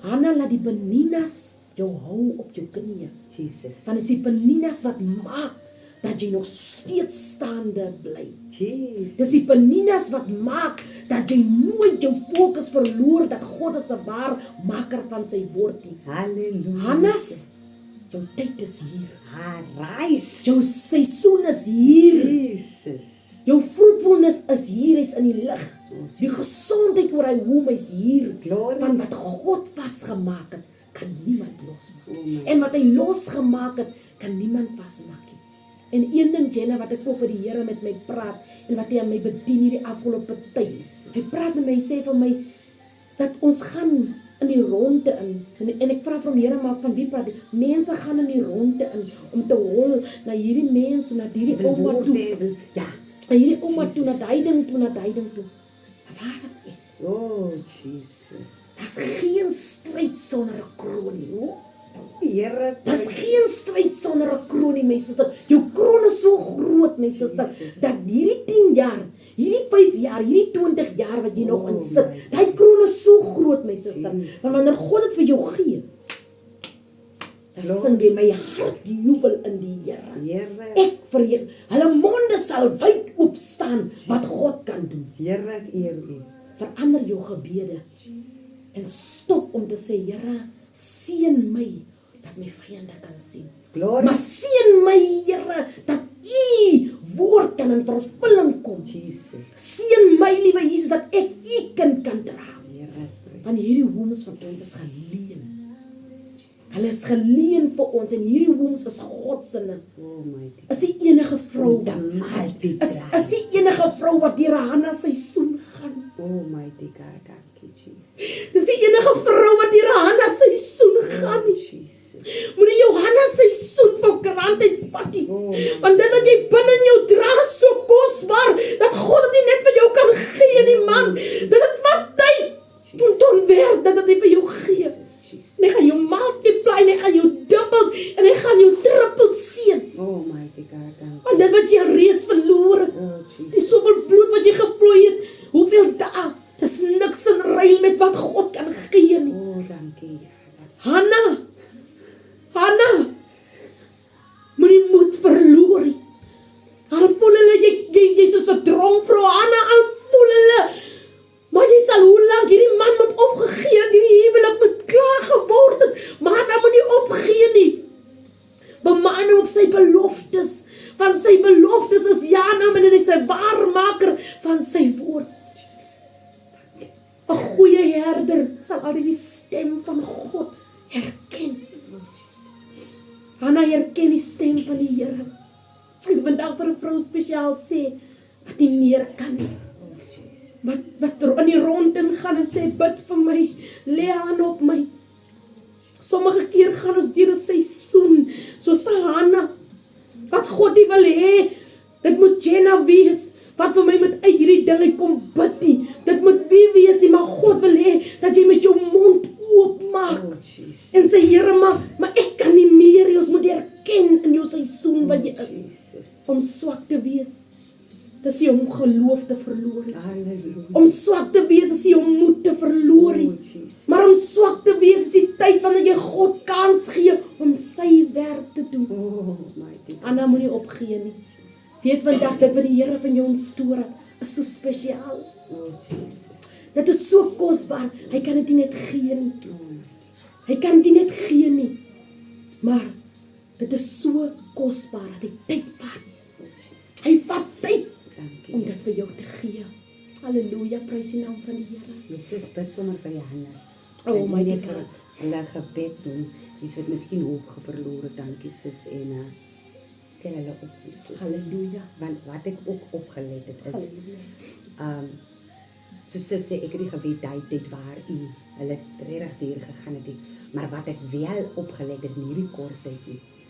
Hanna, laat die Peninas jou hou op jou knieë. Jesus. Want is die Peninas wat maak dat jy nog steeds staande bly. Jesus. Dis die Peninas wat maak dat jy nooit jou fokus verloor, dat God is 'n waar maker van sy woord nie. Halleluja. Hannas, jou tyd is hier. Arise. Jou seisoen is hier. Jesus. Jou fruitfulness is hier, is in die lig. Die gesondheid oor hy womb is hier. Glory. Van wat God vasgemaak het, kan niemand losmaak. En wat hy losgemaak het, kan niemand vasmaak nie. En een ding, Jenna, wat ek ook met die Here met my praat, en wat hy aan my bedien hierdie afgelope tyd. Hy praat met my, hy sê vir my, dat ons gaan in die ronde in, en ek vra vir hom, Here, maar van wie praat die? Mense gaan in die ronde in, om te hol na hierdie mens, na hierdie ouma toe, Ja. na hierdie ouma toe, na die ding toe, na die ding toe. Maar waar is ek? Oh, Jesus. Daar's geen stryd sonder 'n kroon nie, hoor. Here, Daar's geen stryd sonder 'n kroon nie, my suster. Jou kroon is so groot, my suster, dat hierdie 10 jaar, hierdie 5 jaar, hierdie 20 jaar wat jy nog in sit, daai kroon is so groot, my suster. Want wanneer God dit vir jou gee, dan sing jy my hart jubel in die Here. Here, Ek verheug, hulle monde sal wyd oop staan wat God kan doen. Here, ek eer U. Verander jou gebede en stop om te sê, Here, seën my dat my vyande kan sien. Glory. Maar seën my, Here, dat U woord kan in vervulling kom. Jesus. Seën my, liewe Jesus, dat ek U kind kan dra. Here, ek Want hierdie wombs van ons is geleen. Hulle is geleen vir ons en hierdie wombs is God se. Oh my God. Is die enige vrou wat Almighty is die enige vrou wat deur 'n Hanna seisoen gaan. Oh my God, dankie Jesus. Dis die enige vrou wat deur 'n Hanna seisoen gaan. Jesus. Moenie jou Hanna seisoen van krantheid vat nie. Oh, Want dit wat jy binne in jou dra is so kosbaar dat God dit nie net vir jou kan gee nie, man. Dit het wat tyd om te ontwerp dat dit vir jou gee. Jesus. En hy gaan jou multiply, en hy gaan jou dubbel, en hy gaan jou triple seën. Oh my God, dankie. Want dit wat jy reeds verloor het, Oh die Jesus. soveel bloed wat jy gevloei het, hoeveel dae, dis niks in ruil met wat God kan gee nie. Oh, dankie. Hanna, moenie moed verloor nie. Al voel hulle, jy soos 'n droomvrou, Hanna, al voel hulle, maar jy sal hoe lank hierdie man moet opgegee het, hierdie huwelik moet klaar geword het, maar Hanna moet nie opgee nie. Bemaan hom op sy beloftes, want sy beloftes is ja en amen, en hy is 'n waarmaker van sy woord. 'n Goeie herder sal altyd die stem van God herken. Hanna herken die stem van die Here. Ek wil vandag vir 'n vrou spesiaal sê wat nie meer kan nie. Wat in die rondte gaan en sê, bid vir my, lê hand op my. Sommige keer gaan ons deur 'n seisoen, soos Hanna, wat God nie wil hê, dit moet Jenna wees, wat vir my met uit hierdie ding uitkom bid nie. Dit moet wie wees nie, maar God wil hê, dat jy met jou mond oopmaak. Oh Jesus. En sê, Here, maar ek kan nie meer nie, ons moet erken in jou seisoen wat jy is. Jesus. Om swak te wees, dis jy om geloof te verloor. Halleluja. Om swak te wees is jy om moed te verloor. Oh Jesus. Maar om swak te wees is die tyd wanneer jy God kans gee om sy werk te doen. Oh my God. Anna, moenie opgee nie. Weet vandag, dit wat die Here van jou ontstoor het, is so spesiaal. Oh Jesus. Dit is so kosbaar, hy kan dit nie net gee nie. Hy kan dit nie net gee nie. Maar dit is so kosbaar dat hy tyd vat. Hy vat tyd om dit vir jou te gee. Halleluja, prys die naam van die Here. Jesus bid sommer vir Johannes. Oh my Net God. hulle gebed doen. Dis wat miskien hoop verlore, dankie sis en tel hulle op Jesus. Halleluja. Want wat ek ook opgelet het is Halleluja. so sis sê ek het nie geweet daai tyd waar u hulle regtig deur gegaan het nie. Maar wat ek wel opgelet het in hierdie kort tyd,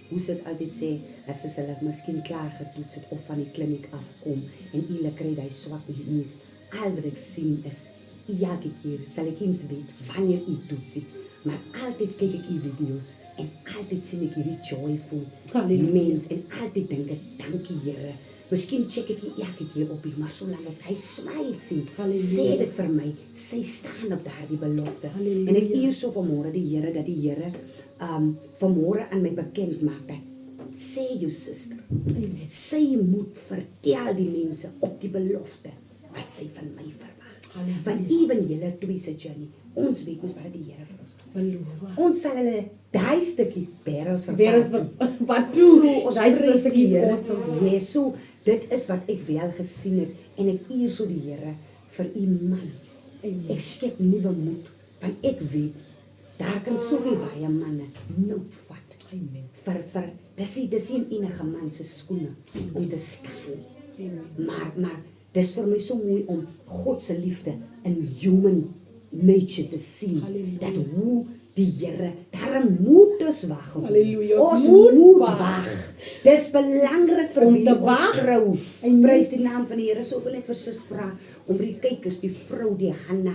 hoe sis altyd sê, as sis hulle miskien klaar getoets het of van die kliniek afkom en hulle kry daai swak nuus, al wat ek sien is, elke keer sal ek eens weet wanneer u toetsie, maar altyd kyk ek u video's en altyd sien ek hierdie joyful Halleluja. mens en altyd dink ek, dankie Here. Miskien check ek nie elke keer op, maar solank ek hy smile sien, Halleluja. sê dit vir my, sy staan op daardie belofte. Halleluja. En ek eer so vanmôre die Here, dat die Here vanmôre aan my bekend maak, dat sê jou suster, Amen. sy moet vertel die mense op die belofte, wat sy van my verwag. Halleluja. Want even julle twee se journey, ons weet mos wat die Here vir ons doen. Beloof. Ons sal hulle daai stukkie parels Weer is wat toe, ons daai prys sussie die is Here. awesome. Ja, so dit is wat ek wel gesien het en ek eer so die Here vir u man. Amen. Ek skep nuwe moed want ek weet Daar kan soveel baie manne nood vat. Amen. Dis nie enige man se skoene om te staan nie. Amen. Maar dis vir my so mooi om God se liefde in human nature te sien. Halleluja. Dat hoe die Here, daarom moet ons wag. Halleluja, Ons ons moet wag. wag. Dis belangrik vir Om wie te ons wag. trou. Amen. Prys die naam van die Here. So wil ek vir sis vra om vir die kykers, die vrou, die Hanna,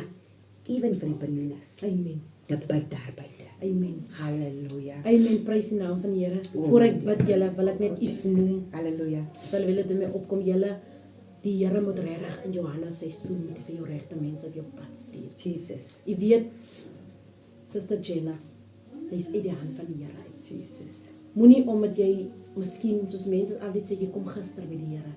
ewen vir die Peninas, Amen. te bid daar buite. Amen. Halleluja. Amen. Prys die naam van die Here. Voor ek bid julle, wil ek net iets noem. Halleluja. Wil julle dit mee opkom julle? Die Here moet regtig in Johannes seisoen met vir jou regte mense op jou pad stuur. Jesus. Jy weet, Suster Jenna, jy's uit die hand van die Here uit. Jesus. Moenie omdat jy miskien soos mense altyd sê jy kom gister by die Here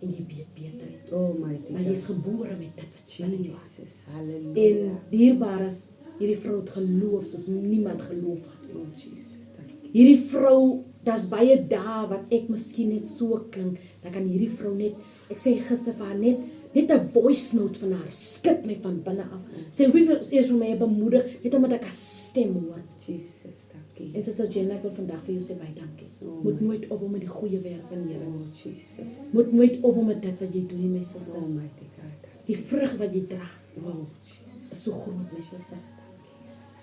en jy weet beter. Oh my Maar jy's gebore met dit wat jy in jou hart. Jesus. Halleluja. En dierbaar is hierdie vrou het geloof soos niemand geloof het. Oh Jesus. Dankie. Hierdie vrou, daar's baie dae wat ek miskien net so klink, dan kan hierdie vrou net, ek sê gister vir haar net 'n voice note van haar skud my van binne af. Sy hoef nie eers vir my bemoedig, net omdat ek haar stem hoor. Jesus. Dankie. En Suster Jenna, ek wil vandag vir jou sê baie dankie. Oh Moet nooit ophou met die goeie werk van die Here. Oh Jesus. Moet nooit ophou met dit wat jy doen nie, my suster. Almighty God. Die vrug wat jy dra Oh is so groot, my suster.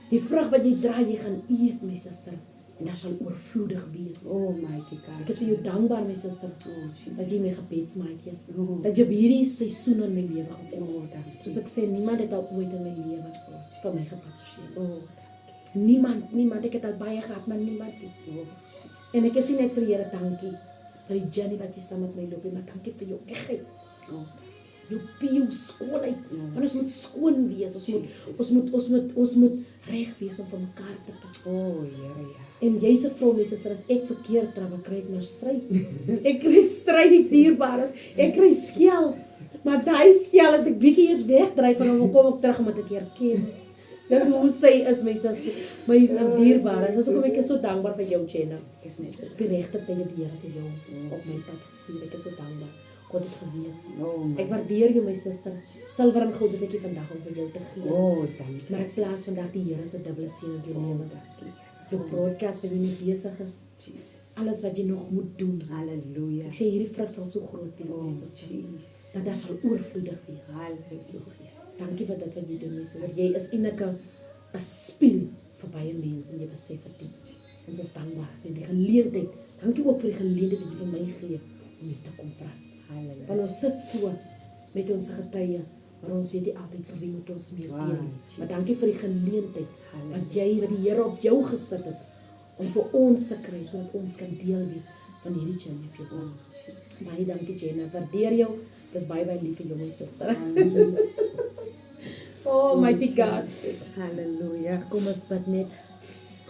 Die vrug wat jy dra, jy gaan eet, my suster. En daar sal oorvloedig wees. Almighty God. Ek is vir jou dankbaar, my suster, Oh Jesus. dat jy my gebedsmaatjies, Oh. dat jy by hierdie seisoen in my lewe gekom. Oh dankie. Soos ek sê, niemand het al ooit in my lewe van my gepassasjeer. Oh Niemand, ek het al baie gehad, maar niemand nie. Oh En ek is nie net vir die Here dankie vir die journey wat jy saam met my loop, maar dankie vir jou egheid. Oh. Jou pure skoonheid. Want ons moet skoon wees. Jesus. Ons moet reg wees om vir mekaar te kyk. Oh Here ja. En jy's 'n vrou, my suster, as ek verkeerd trap, dan kry ek meer stryd. Ek kry stryd, dierbaar. Ek kry skel. Maar daai skel as ek bietjie eers wegdryf en dan kom ek terug om dit 'n keer ken. Dis hoe sy is, my suster. My dierbaar. Dis hoekom ek is so dankbaar vir jou, Jenna. Ek is net so. Op die regte tyd het die Here vir jou op my pad gestuur. Ek is so dankbaar. God het geweet. Oh my. Ek waardeer jou, my suster. Silwer en goud het ek nie vandag om vir jou te gee. Oh dankie. Maar ek plaas vandag die Here se dubbele seën op jou Oh lewe. dankie. Jou broadcast wat jy mee besig is. Jesus. Alles wat jy nog moet doen. Halleluja. Ek sê hierdie vrug sal so groot wees, my Oh suster. Jesus. Dat daar sal oorvloedig wees. Halleluja. Dankie vir dit wat jy doen, my suster. Jy is eintlik 'n spieël vir baie mense en jy besef dit. En ons is dankbaar vir die geleentheid. Dankie ook vir die geleentheid wat jy vir my gee om hier te kom praat. Halleluja. Want ons sit so met ons getuie, maar ons weet nie altyd vir wie moet ons meer Wow, deel nie. Jesus. Maar dankie vir die geleentheid Halleluja. wat die Here op jou gesit het om vir ons te kry sodat ons kan deel wees van hierdie journey op jou pad. Baie dankie Jenna, waardeer jou. Dis baie lief vir jou my suster. Oh mighty God. Halleluja. Kom ons bid net.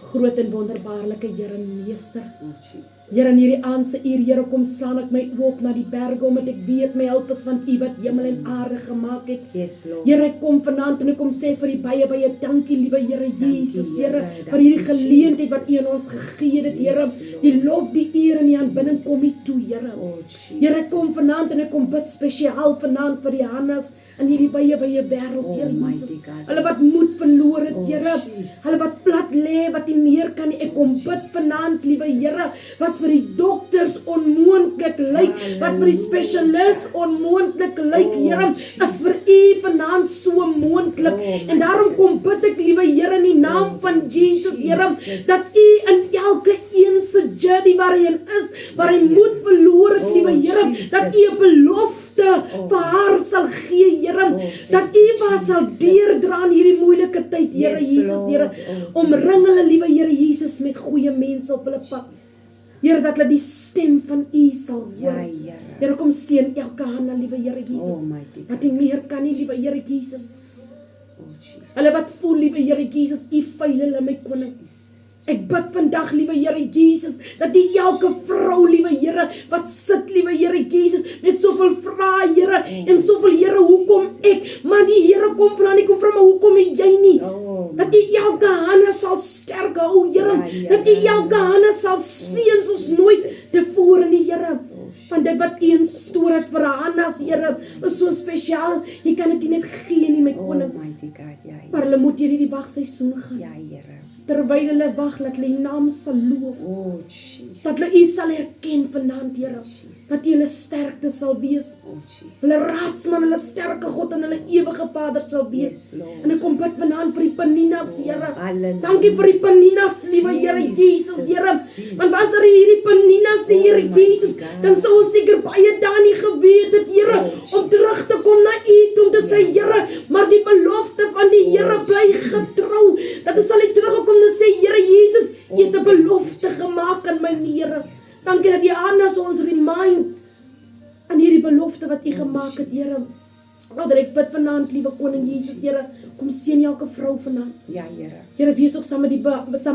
Groot en wonderbaarlike Here en Meester. Oh Jesus. Here, in hierdie aandse uur, Here, kom slaan ek my oop na die berge, omdat ek weet my hulp is van U wat hemel en aarde gemaak het. Yes Lord. Here, ek kom vanaand en ek kom sê vir U baie dankie, liewe Here Jesus, Here. Here, Dankie, vir hierdie geleentheid Jesus. wat U aan ons gegee het, Here. Yes, Lord. Die lof, die eer en die aanbidding kom U toe, Here. Oh Jesus. Here, ek kom vanaand en ek kom bid spesiaal vanaand vir die Hannas in hierdie baie wêreld, Oh, Here mighty Jesus. God. Hulle wat moed verloor het, Oh, Here. Jesus. Hulle wat plat lê, wat nie meer kan nie. Ek kom bid vanaand, liewe Here, wat vir die dokters onmoontlik lyk, wat vir die spesialis onmoontlik lyk, Oh, Here, is vir U vanaand so moontlik. Oh, En daarom kom bid ek, liewe Here, in die naam van Jesus, Here, Jesus. dat U in elke een se journey waar hy in is, waar hy moed verloor het, liewe Oh, Here, Jesus. dat U 'n belofte vir haar sal gee, Here, dat U haar sal deurdra in hierdie moeilike tyd, Here Yes, Jesus, Lord. Here, Oh, omring hulle, liewe Here Jesus, met goeie mense op hulle pad. Here, dat hulle die stem van U sal hoor. Ja, Here. Here, kom seën elke hande, liewe Here Jesus, Almighty God. wat nie meer kan nie, liewe Here Jesus. Oh Jesus. Hulle wat voel, liewe Here Jesus, U veil hulle, my koning. Ek bid vandag, liewe Here Jesus, dat die elke vrou, liewe Here, wat sit, liewe Here Jesus, met soveel vrae, Here, en soveel, Here, hoekom ek? Maar die Here kom vra, nie kom vra, maar hoekom het jy nie? Oh, Dat U elke hande sal sterk hou, Here, Ja, dat U elke hande sal seën soos nooit tevore nie, Here. Van dit wat U instoor het vir Hannas, Here, is so spesiaal. Jy kan dit nie net gee nie, my koning. Almighty God, ja, Maar hulle moet hierdie wagseisoen gaan. ja, Here. Terwyl hulle wag, dat hulle U naam sal loof. Oh, Jesus. Dat hulle U sal erken vanaand, Here. Dat U hulle sterkte sal wees. Oh, Jesus. Hulle raadsman, hulle sterke God en hulle ewige Vader sal wees. Yes, Lord. En ek kom bid vanaand vir die Peninas, Here. Halleluja. Dankie vir die Peninas, liewe Here Jesus, Here. Jesus. Want was daar hierdie Peninas, Here my Jesus, God. dan sou ons seker baie daar nie geweet het, Here, om terug te kom na U, om te sê, Here, maar die belofte van die Here bly getrou. Dat ons sal nie terugkom en sê, Here Jesus, U het 'n belofte gemaak aan my Here. Dankie dat die Annas ons remind aan hierdie belofte wat U gemaak het, Here. Vader, ek bid vanaand, liewe koning Jesus, Here, kom seën elke vrou vanaand. Ja, Here. Here, wees ook saam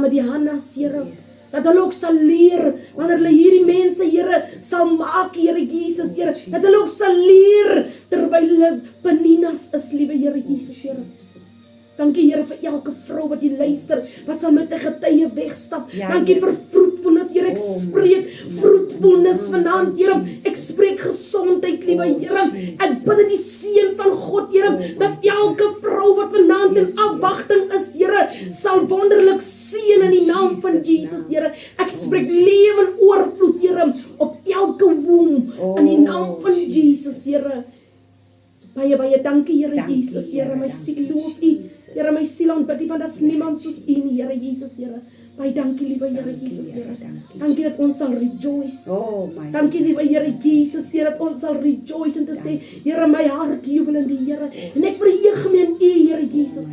met die Hannas, Here. Dat hulle ook sal leer, wanneer hulle hierdie mense, Here, sal maak, Here Jesus, Here. Dat hulle ook sal leer, terwyl hulle Peninas is, liewe Here Jesus, Here. Dankie, Here, vir elke vrou wat hier luister, wat sal met 'n getuie wegstap. Ja, Dankie Here. vir vroedvulnis, Here. Ek spreek vroedvulnis vanaand, Here. Ek spreek gesondheid, liewe Here. Ek bid in die seën van God, Here, dat elke vrou wat vanaand in afwagting is, Here, sal wonderlik seën in die naam van Jesus, Here. Ek spreek lewe en oorvloed, Here, op elke womb in die naam van Jesus, Here. Baie dankie, Here Jesus, Here, my siel loof U. Here, my siel aanbid U, want daar's niemand soos U nie, Here Jesus, Here. Baie dankie, liewe Here Jesus, Here. Dankie dat ons sal rejoice. Oh, my Dankie, liewe Here Jesus, Here, dat ons sal rejoice en te sê, Here, my hart jubel in die Here. En ek verheug my in U, Here Jesus.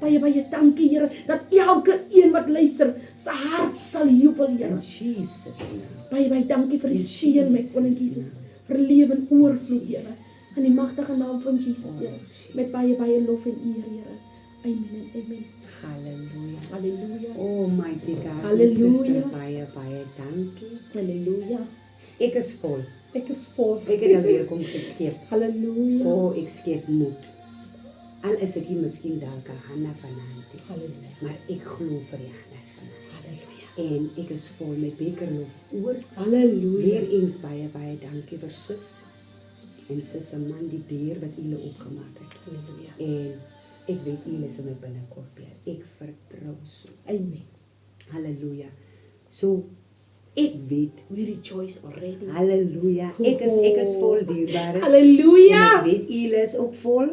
Baie dankie, Here, dat elke een wat luister, sy hart sal jubel, Here. Jesus. Baie dankie vir die seën, my koning Jesus, vir lewe en oorvloed, Here. In die magtige naam van Jesus, Here, met baie lof en eer, Here. Amen en amen. Halleluja. Halleluja. Oh, mighty God. Halleluja. Sister, baie dankie. Halleluja. Ek is vol. Ek is vol. Ek het alweer kom geskep. Halleluja. Oh, ek skep moed. Al is ek hier miskien dalk 'n Hanna vanaand. Halleluja. Maar ek glo vir die Hannas vanaand. Halleluja. En ek is vol met beker loop oor. Halleluja. Weer eens baie dankie vir sis. En sis se man die deur wat julle opgemaak het. Halleluja. En ek weet julle is in my binnekort weer. Ek vertrou so. Amen. Halleluja. So ek weet, We rejoice already. halleluja. Ek is vol dierbaar. Halleluja. En ek weet julle is ook vol.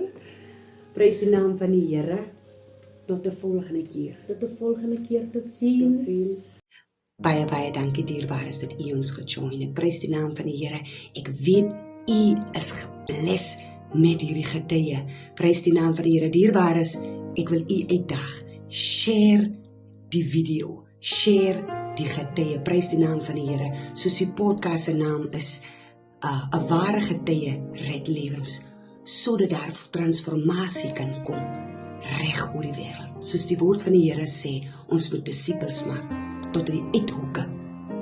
Prys die naam van die Here. Tot 'n volgende keer. Tot de volgende keer. Tot ziens. Tot ziens. Baie dankie dierbares dat u ons gejoin het. Prys die naam van die Here. Ek weet u is gebless met hierdie getuie. Prys die naam van die Here. Dierbares, ek wil u uitdag. Share die video. Share die getuie. Prys die naam van die Here. Soos die podcast se naam is, 'n ware getuie red lewens, sodat daar transformasie kan kom reg oor die wêreld. Soos die woord van die Here sê, ons moet disippels maak tot in die uithoeke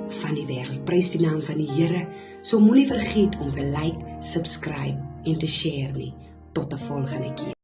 van die wêreld. Prys die naam van die Here. So moenie vergeet om te like, subscribe en te share nie. Tot 'n volgende keer.